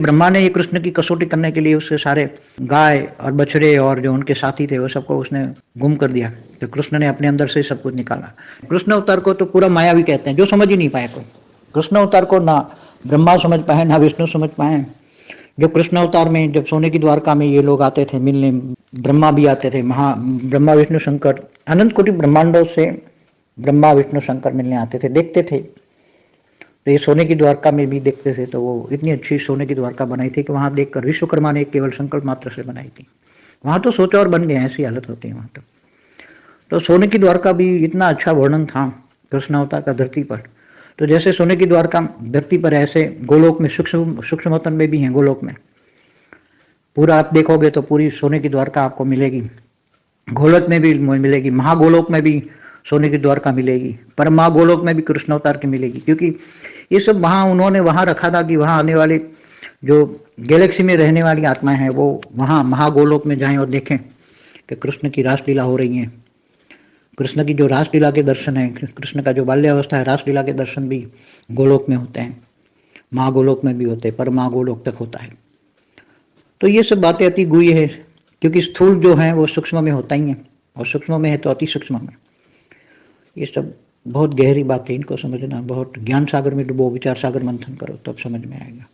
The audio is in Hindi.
ब्रह्मा ने ये कृष्ण की कसौटी करने के लिए उसके सारे गाय और बछड़े और जो उनके साथी थे वो सबको उसने गुम कर दिया। तो कृष्ण ने अपने अंदर से सब कुछ निकाला। कृष्ण अवतार को तो पूरा मायावी कहते हैं, जो समझ ही नहीं पाए कोई। कृष्ण अवतार को ना ब्रह्मा समझ पाए ना विष्णु समझ पाए। जो कृष्ण अवतार में जब सोने की द्वारका में ये लोग आते थे मिलने, ब्रह्मा भी आते थे, ब्रह्मा विष्णु शंकर अनंत कोटि ब्रह्मांडों से ब्रह्मा विष्णु शंकर मिलने आते थे, देखते थे। तो ये सोने की द्वारका में भी देखते थे। तो वो इतनी अच्छी सोने की द्वारका बनाई थी कि वहां देखकर विश्वकर्मा ने केवल संकल्प मात्र से बनाई थी। वहां तो सोचा और बन गए, ऐसी हालत होती है वहां तो सोने की द्वारका भी इतना अच्छा वर्णन था कृष्ण अवतार का धरती पर। तो जैसे सोने की द्वारका धरती पर, ऐसे गोलोक में सूक्ष्म वतन में भी है। गोलोक में पूरा आप देखोगे तो पूरी सोने की द्वारका आपको मिलेगी। गोलोक में भी मिलेगी, महागोलोक में भी सोने की द्वारका मिलेगी, पर महागोलोक में भी कृष्ण अवतार की मिलेगी। क्योंकि ये सब वहां उन्होंने वहां रखा था कि वहां आने वाले जो गैलेक्सी में रहने वाली आत्माएं हैं वो वहां महागोलोक में जाएं और देखें कि कृष्ण की रासलीला हो रही है। कृष्ण की जो रासलीला के दर्शन है, कृष्ण का जो बाल्यावस्था है, रासलीला के दर्शन भी गोलोक में होते हैं, महागोलोक में भी होते हैं, पर महागोलोक तक होता है। तो ये सब बातें अति गुह्य है, क्योंकि स्थूल जो है वो सूक्ष्म में होता ही है, और सूक्ष्म में है तो अति सूक्ष्म में। ये सब बहुत गहरी बात है, इनको समझना। बहुत ज्ञान सागर में डूबो, विचार सागर मंथन करो, तब समझ में आएगा।